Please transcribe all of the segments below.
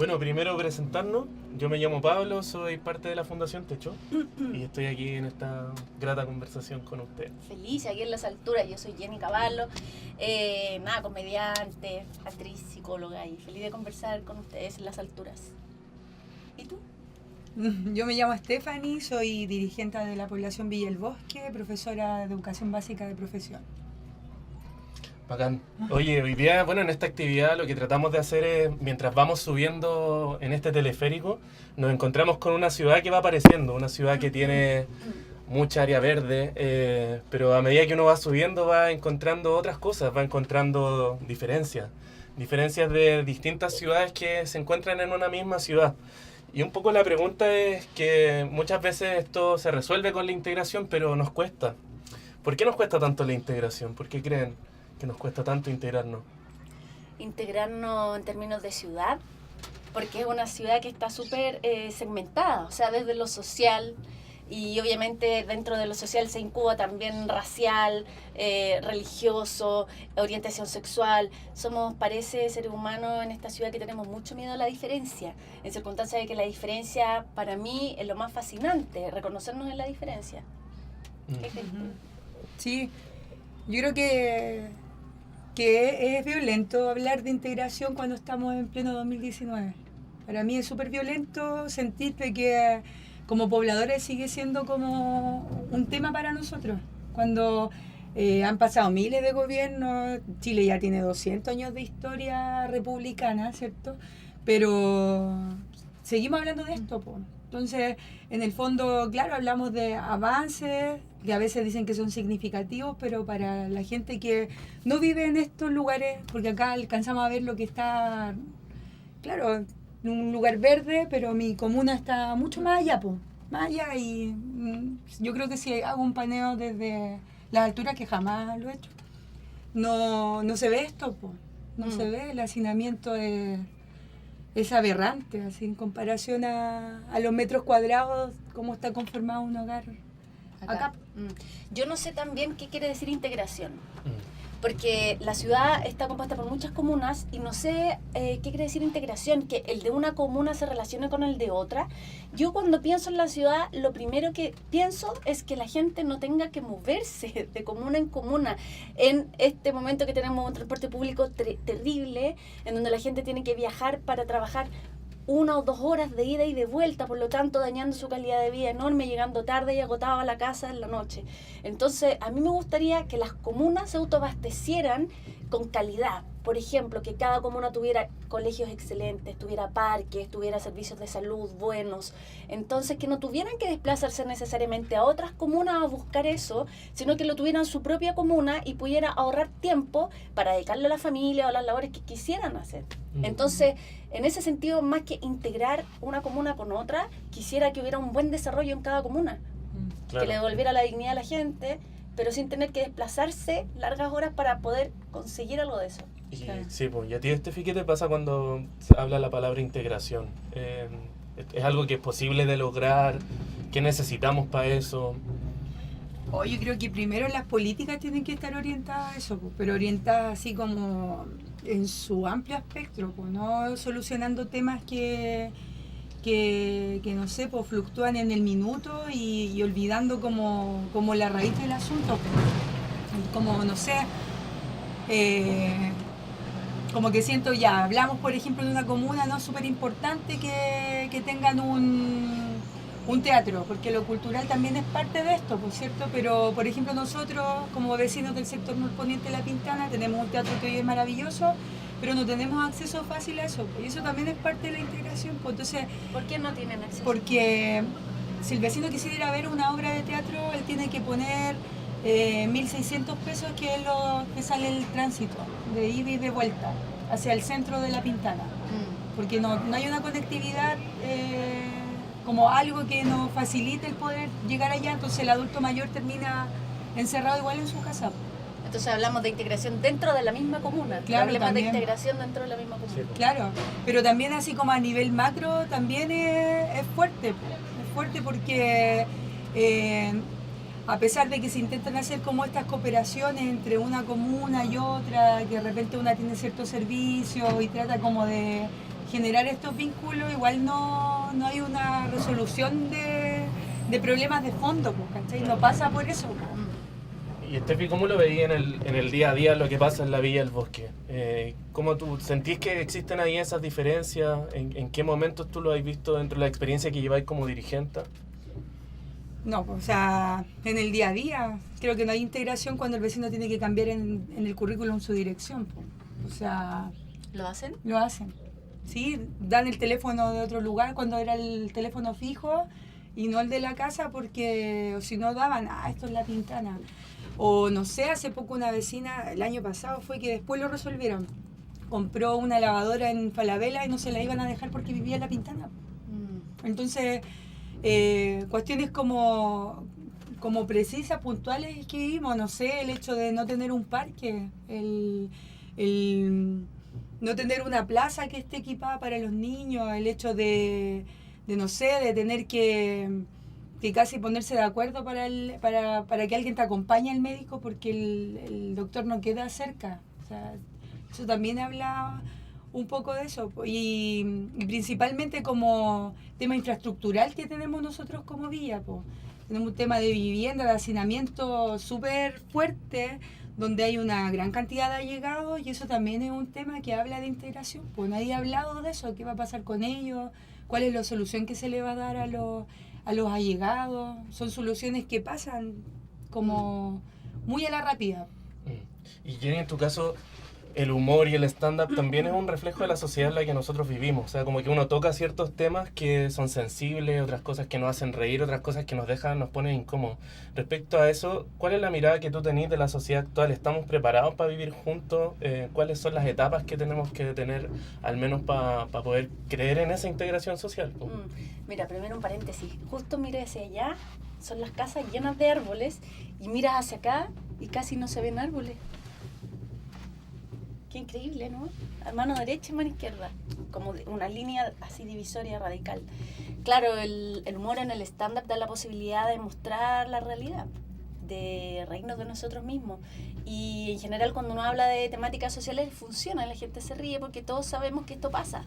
Bueno, primero presentarnos. Yo me llamo Pablo, soy parte de la Fundación Techo y estoy aquí en esta grata conversación con usted. Feliz, aquí en las alturas. Yo soy Jenny Cavallo, comediante, actriz, psicóloga y feliz de conversar con ustedes en las alturas. ¿Y tú? Yo me llamo Stephanie, soy dirigente de la población Villa El Bosque, profesora de educación básica de profesión. Bacán. Oye, hoy día, bueno, en esta actividad lo que tratamos de hacer es, mientras vamos subiendo en este teleférico, nos encontramos con una ciudad que va apareciendo, una ciudad que tiene mucha área verde, pero a medida que uno va subiendo va encontrando otras cosas, va encontrando diferencias de distintas ciudades que se encuentran en una misma ciudad. Y un poco la pregunta es que muchas veces esto se resuelve con la integración, pero nos cuesta. ¿Por qué nos cuesta tanto la integración? ¿Por qué creen que nos cuesta tanto integrarnos? Integrarnos en términos de ciudad, porque es una ciudad que está súper segmentada, o sea, desde lo social, y obviamente dentro de lo social se incuba también racial, religioso, orientación sexual. Somos, parece, seres humanos en esta ciudad que tenemos mucho miedo a la diferencia, en circunstancias de que la diferencia para mí es lo más fascinante, reconocernos en la diferencia. ¿Qué crees tú? Sí, yo creo que es violento hablar de integración cuando estamos en pleno 2019. Para mí es súper violento sentir que como pobladores sigue siendo como un tema para nosotros. Cuando han pasado miles de gobiernos, Chile ya tiene 200 años de historia republicana, ¿cierto? Pero seguimos hablando de esto, po. Entonces, en el fondo, claro, hablamos de avances, que a veces dicen que son significativos, pero para la gente que no vive en estos lugares, porque acá alcanzamos a ver lo que está, claro, en un lugar verde, pero mi comuna está mucho más allá, po, más allá, y yo creo que si hago un paneo desde las alturas, que jamás lo he hecho, no se ve esto, po, no se ve, el hacinamiento es aberrante, así en comparación a los metros cuadrados, cómo está conformado un hogar acá. Yo no sé también qué quiere decir integración, porque la ciudad está compuesta por muchas comunas y no sé qué quiere decir integración, que el de una comuna se relacione con el de otra. Yo cuando pienso en la ciudad, lo primero que pienso es que la gente no tenga que moverse de comuna en comuna. En este momento que tenemos un transporte público terrible, en donde la gente tiene que viajar para trabajar 1 o 2 horas de ida y de vuelta, por lo tanto dañando su calidad de vida enorme, llegando tarde y agotado a la casa en la noche. Entonces, a mí me gustaría que las comunas se autoabastecieran con calidad. Por ejemplo, que cada comuna tuviera colegios excelentes, tuviera parques, tuviera servicios de salud buenos. Entonces, que no tuvieran que desplazarse necesariamente a otras comunas a buscar eso, sino que lo tuvieran en su propia comuna y pudiera ahorrar tiempo para dedicarle a la familia o a las labores que quisieran hacer. Entonces, en ese sentido, más que integrar una comuna con otra, quisiera que hubiera un buen desarrollo en cada comuna, Claro. que le devolviera la dignidad a la gente, pero sin tener que desplazarse largas horas para poder conseguir algo de eso. Y, Claro. sí, pues, y a ti, Estefi, ¿qué te pasa cuando habla la palabra integración? ¿Es algo que es posible de lograr? ¿Qué necesitamos para eso? Yo creo que primero las políticas tienen que estar orientadas a eso, po, pero orientadas así como en su amplio espectro, po, no solucionando temas que no sé, pues fluctúan en el minuto y olvidando como la raíz del asunto, po. Como no sé, como que siento ya, hablamos por ejemplo de una comuna no súper importante que tengan un teatro, porque lo cultural también es parte de esto, por cierto, pero por ejemplo nosotros como vecinos del sector norponiente de La Pintana tenemos un teatro que hoy es maravilloso, pero no tenemos acceso fácil a eso, y eso también es parte de la integración, pues. Entonces, ¿Por qué no tienen acceso? porque si el vecino quisiera ir a ver una obra de teatro, él tiene que poner 1.600 pesos, que es lo que sale el tránsito, de ida y de vuelta, hacia el centro de La Pintana, porque no hay una conectividad como algo que nos facilite el poder llegar allá, entonces el adulto mayor termina encerrado igual en su casa. Entonces hablamos de integración dentro de la misma comuna. Claro, Hablemos también. de integración dentro de la misma comuna. Sí, pues. Claro, pero también así como a nivel macro también es fuerte, porque a pesar de que se intentan hacer como estas cooperaciones entre una comuna y otra, que de repente una tiene ciertos servicios y trata como de generar estos vínculos, igual no hay una resolución de problemas de fondo, pues, ¿cachai? No pasa por eso. Y Estefi, ¿cómo lo veías en el día a día lo que pasa en la Villa del Bosque? ¿Cómo tú sentís que existen ahí esas diferencias? ¿En qué momentos tú lo has visto dentro de la experiencia que lleváis como dirigente? No, pues, o sea, en el día a día, creo que no hay integración cuando el vecino tiene que cambiar en el currículum su dirección, pues. O sea, ¿Lo hacen? lo hacen. Sí, dan el teléfono de otro lugar cuando era el teléfono fijo y no el de la casa porque, o si no daban, esto es La Pintana. O no sé, hace poco una vecina, el año pasado fue que después lo resolvieron. Compró una lavadora en Falabella y no se la iban a dejar porque vivía en La Pintana. Entonces, cuestiones como precisas, puntuales que vimos, no sé, el hecho de no tener un parque, el no tener una plaza que esté equipada para los niños, el hecho de no sé, de tener que casi ponerse de acuerdo para que alguien te acompañe al médico porque el doctor no queda cerca. O sea, eso también habla un poco de eso. Y principalmente como tema infraestructural que tenemos nosotros como villa. Tenemos un tema de vivienda, de hacinamiento súper fuerte, donde hay una gran cantidad de allegados y eso también es un tema que habla de integración. Pues nadie ha hablado de eso, qué va a pasar con ellos, cuál es la solución que se le va a dar a los allegados. Son soluciones que pasan como muy a la rápida. Y Jenny, en tu caso, el humor y el stand-up también es un reflejo de la sociedad en la que nosotros vivimos. O sea, como que uno toca ciertos temas que son sensibles, otras cosas que nos hacen reír, otras cosas que nos ponen incómodos. Respecto a eso, ¿cuál es la mirada que tú tenés de la sociedad actual? ¿Estamos preparados para vivir juntos? ¿Cuáles son las etapas que tenemos que tener, al menos para poder creer en esa integración social? Mira, primero un paréntesis. Justo mira hacia allá, son las casas llenas de árboles, y miras hacia acá y casi no se ven árboles. Qué increíble, ¿no? Mano derecha y mano izquierda, como una línea así divisoria radical. Claro, el humor en el stand-up da la posibilidad de mostrar la realidad, de reírnos de nosotros mismos. Y en general cuando uno habla de temáticas sociales funciona, la gente se ríe porque todos sabemos que esto pasa,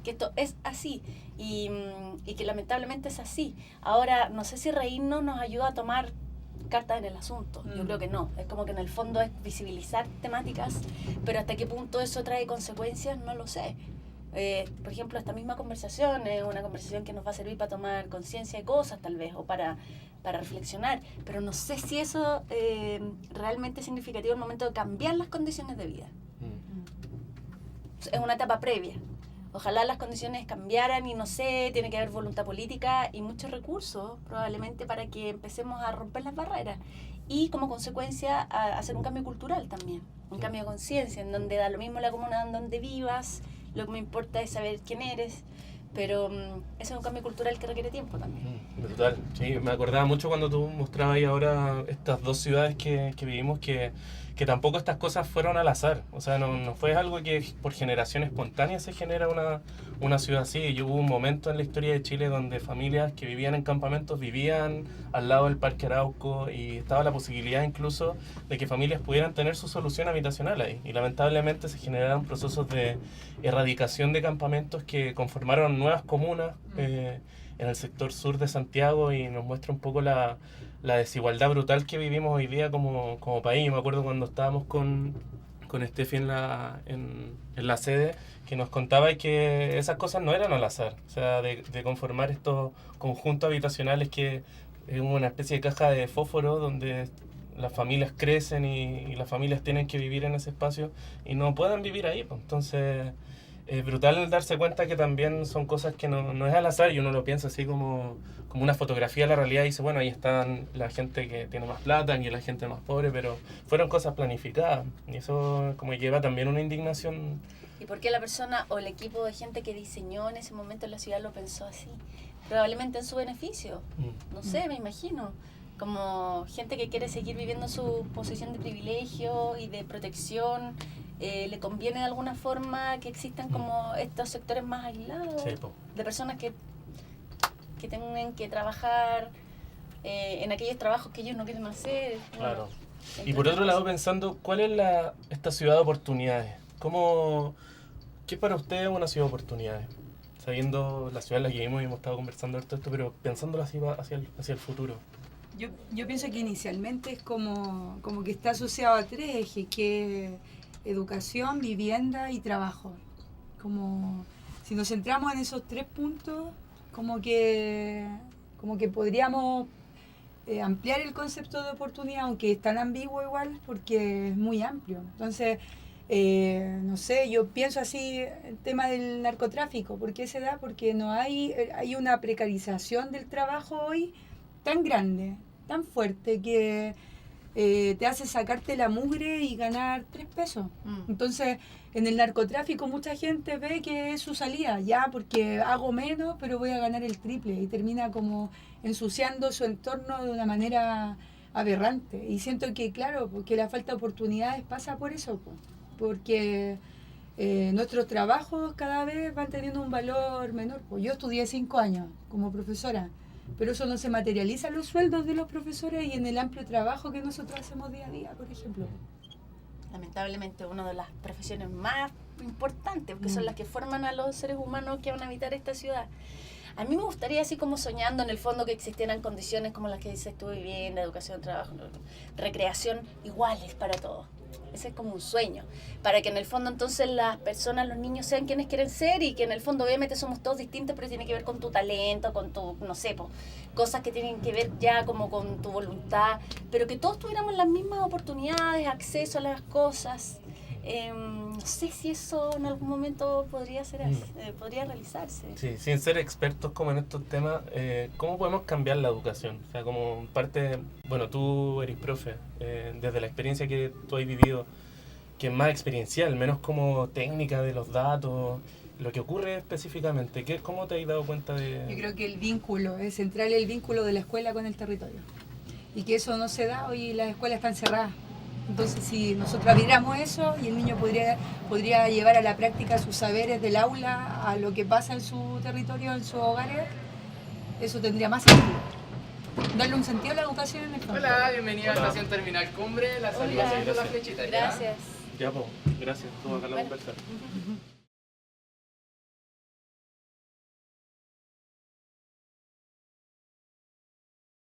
que esto es así y que lamentablemente es así. Ahora, no sé si reírnos nos ayuda a tomar cartas en el asunto. Yo creo que no. Es como que en el fondo es visibilizar temáticas, pero hasta qué punto eso trae consecuencias no lo sé. Por ejemplo, esta misma conversación es una conversación que nos va a servir para tomar conciencia de cosas tal vez, o para reflexionar, pero no sé si eso realmente es significativo en el momento de cambiar las condiciones de vida. Es una etapa previa. Ojalá las condiciones cambiaran y no sé, tiene que haber voluntad política y muchos recursos probablemente para que empecemos a romper las barreras y como consecuencia a hacer un cambio cultural también, un cambio de conciencia en donde da lo mismo la comuna en donde vivas, lo que me importa es saber quién eres, pero ese es un cambio cultural que requiere tiempo también. Brutal, sí, me acordaba mucho cuando tú mostrabas ahí ahora estas dos ciudades que vivimos que tampoco estas cosas fueron al azar, o sea, no fue algo que por generación espontánea se genera una ciudad así. Y hubo un momento en la historia de Chile donde familias que vivían en campamentos vivían al lado del Parque Arauco y estaba la posibilidad incluso de que familias pudieran tener su solución habitacional ahí. Y lamentablemente se generaron procesos de erradicación de campamentos que conformaron nuevas comunas en el sector sur de Santiago y nos muestra un poco la desigualdad brutal que vivimos hoy día como país. Yo me acuerdo cuando estábamos con Estefi en la sede, que nos contaba que esas cosas no eran al azar, o sea, de conformar estos conjuntos habitacionales que es una especie de caja de fósforo donde las familias crecen y las familias tienen que vivir en ese espacio y no pueden vivir ahí, pues. Entonces es brutal darse cuenta que también son cosas que no es al azar y uno lo piensa así como una fotografía de la realidad y dice, bueno, ahí están la gente que tiene más plata y la gente más pobre, pero fueron cosas planificadas y eso como lleva también una indignación. ¿Y por qué la persona o el equipo de gente que diseñó en ese momento la ciudad lo pensó así? Probablemente en su beneficio, no sé, me imagino. Como gente que quiere seguir viviendo su posición de privilegio y de protección, le conviene de alguna forma que existan como estos sectores más aislados, Sí, de personas que tienen que trabajar en aquellos trabajos que ellos no quieren hacer. Claro. Y por otro lado, pensando, ¿cuál es esta ciudad de oportunidades? ¿Qué para usted es una ciudad de oportunidades? Sabiendo la ciudad en la que vivimos y hemos estado conversando de todo esto, pero pensándolo así hacia el futuro. Yo pienso que inicialmente es como que está asociado a tres ejes, que es educación, vivienda y trabajo. Como si nos centramos en esos tres puntos, como que podríamos ampliar el concepto de oportunidad, aunque es tan ambiguo igual, porque es muy amplio. Entonces, no sé, yo pienso así el tema del narcotráfico. ¿Por qué se da? Porque no hay una precarización del trabajo hoy tan grande, tan fuerte, que te hace sacarte la mugre y ganar 3 pesos. Entonces, en el narcotráfico mucha gente ve que es su salida, ya, porque hago menos, pero voy a ganar el triple, y termina como ensuciando su entorno de una manera aberrante. Y siento que, claro, porque la falta de oportunidades pasa por eso, porque nuestros trabajos cada vez van teniendo un valor menor. Yo estudié 5 años como profesora, pero eso no se materializa en los sueldos de los profesores y en el amplio trabajo que nosotros hacemos día a día, por ejemplo. Lamentablemente una de las profesiones más importantes, porque son las que forman a los seres humanos que van a habitar esta ciudad. A mí me gustaría, así como soñando en el fondo, que existieran condiciones como las que dices tú, vivienda, educación, trabajo, recreación, iguales para todos. Ese es como un sueño, para que en el fondo entonces las personas, los niños sean quienes quieren ser, y que en el fondo obviamente somos todos distintos, pero tiene que ver con tu talento, con tu, no sé, cosas que tienen que ver ya como con tu voluntad, pero que todos tuviéramos las mismas oportunidades, acceso a las cosas. No sé si eso en algún momento podría ser así, podría realizarse. Sí, sin ser expertos como en estos temas, ¿cómo podemos cambiar la educación? O sea, como parte, bueno, tú eres profe, desde la experiencia que tú has vivido, que es más experiencial, menos como técnica de los datos, lo que ocurre específicamente, ¿cómo te has dado cuenta de...? Yo creo que el vínculo, es central el vínculo de la escuela con el territorio, y que eso no se da hoy, las escuelas están cerradas. Entonces, si nosotros abriéramos eso y el niño podría llevar a la práctica sus saberes del aula a lo que pasa en su territorio, en sus hogares, eso tendría más sentido. Darle un sentido a la educación en el fondo. Hola, bienvenida a la estación Terminal Cumbre. La saluda Hola. con la flechita. ¿ya? Gracias. Ya, pues, gracias, tú acá la Bueno. conversar.